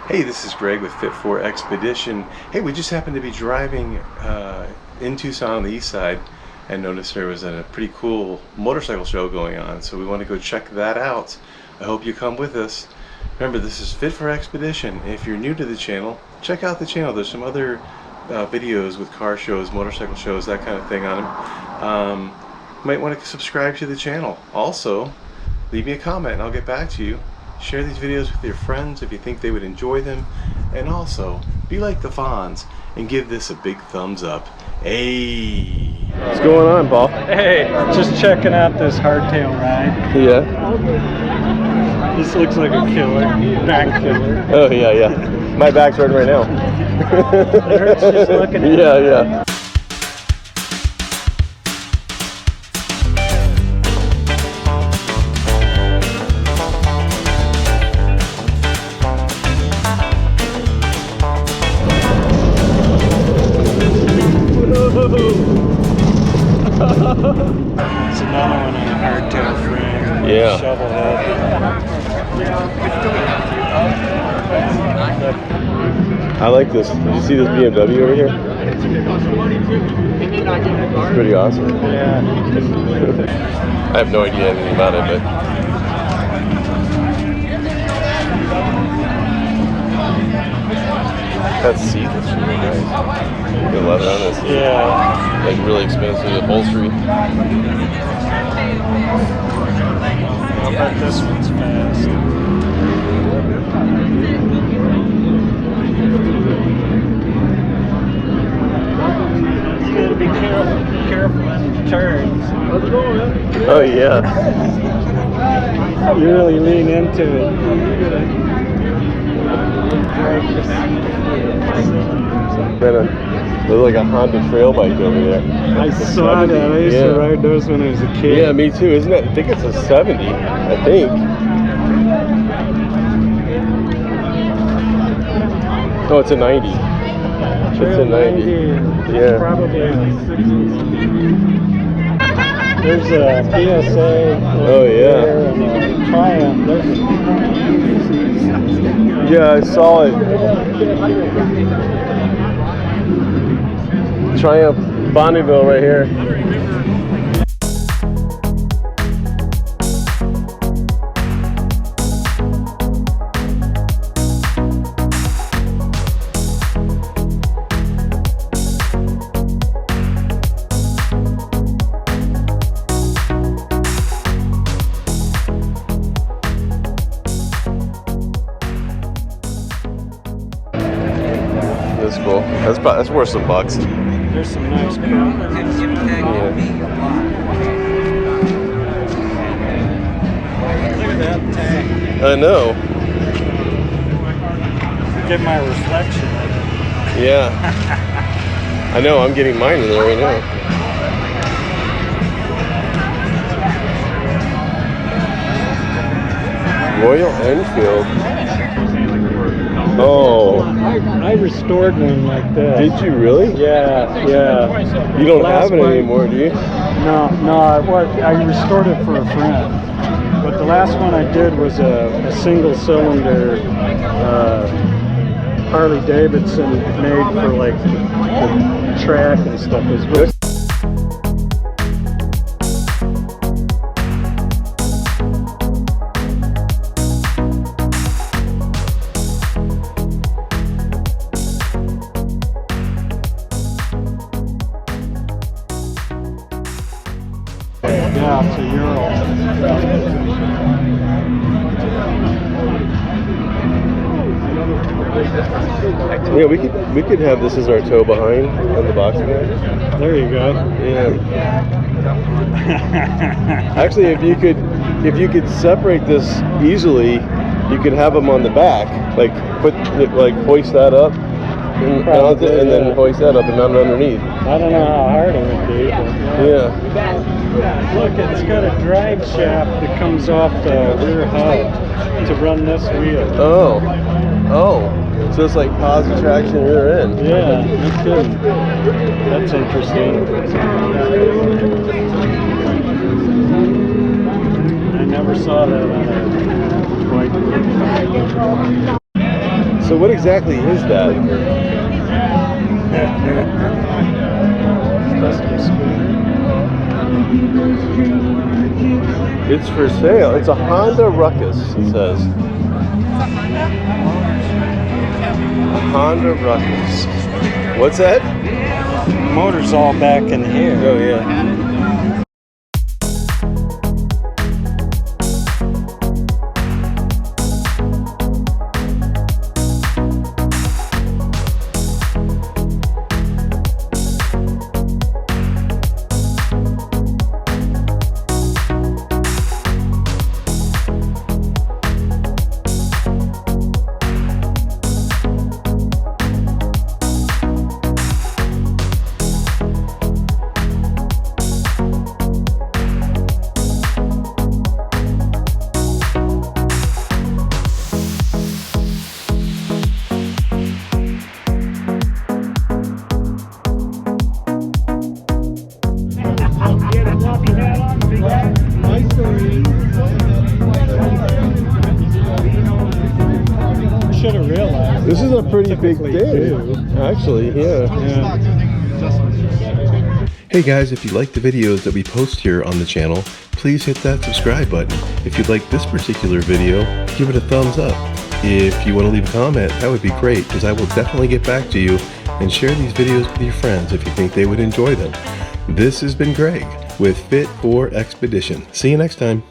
Hey, this is Greg with Fit for Expedition. Hey, we just happened to be driving in Tucson on the east side and noticed there was a pretty cool motorcycle show going on, so we want to go check that out. I hope you come with us. Remember, this is Fit for Expedition. If you're new to the channel, check out the channel. There's some other videos with car shows, motorcycle shows, that kind of thing on them. You might want to subscribe to the channel. Also, leave me a comment and I'll get back to you. Share these videos with your friends if you think they would enjoy them. And also, be like the Fonz and give this a big thumbs up. Hey! What's going on, Paul? Hey, just checking out this hardtail ride. Yeah. This looks like a killer, back killer. Oh, yeah, yeah. My back's hurting right now. It hurts just looking at it. Yeah, yeah. It's another one on a hardtail frame. Yeah. Shovel head. I like this. Did you see this BMW over here? It's pretty awesome. Yeah. I have no idea anything about it, but that seat is really nice. Good leather on this. Yeah. Like really expensive upholstery. I bet this one's fast. You gotta be careful when it turns. Oh yeah. You really lean into it. Man, there's like a Honda trail bike over there. I saw that. I used to ride those when I was a kid. Yeah, me too. Isn't it? I think it's a 70. I think. Oh, it's a 90. It's a 90. Yeah. Probably a 60. There's a PSA. Oh yeah. And a Triumph. Yeah, I saw it. Triumph Bonneville right here. That's cool. That's worth some bucks. There's some nice cars. Yeah. Look at that tank. I know. Get my reflection. Yeah. I know. I'm getting mine in there right now. Royal Enfield. Oh. I restored one like this. Did you really? Yeah, yeah. You don't have it anymore, do you? No, I restored it for a friend. But the last one I did was a single cylinder Harley Davidson made for like the track and stuff. It was really yeah, it's a Ural. Yeah, we could have this as our tow behind on the boxing line. There you go. Yeah. Actually, if you could separate this easily, you could have them on the back. Like hoist that up and mount it, and then hoist that up and mount it underneath. I don't know how hard it would be. But Yeah. look, it's got a drive shaft that comes off the rear hub to run this wheel. Oh. So it's like positive traction rear end. Yeah, that's good. That's interesting. I never saw that on a bike. So what exactly is that? Custom scooter. It's for sale. It's a Honda Ruckus, it says. A Honda Ruckus. What's that? Motor's all back in here. Oh, yeah. Should have realized. This is a pretty big Typically day. do. Actually, yeah. Yeah. Hey guys, if you like the videos that we post here on the channel, please hit that subscribe button. If you like this particular video, give it a thumbs up. If you want to leave a comment, that would be great, because I will definitely get back to you and share these videos with your friends if you think they would enjoy them. This has been Greg with Fit for Expedition. See you next time.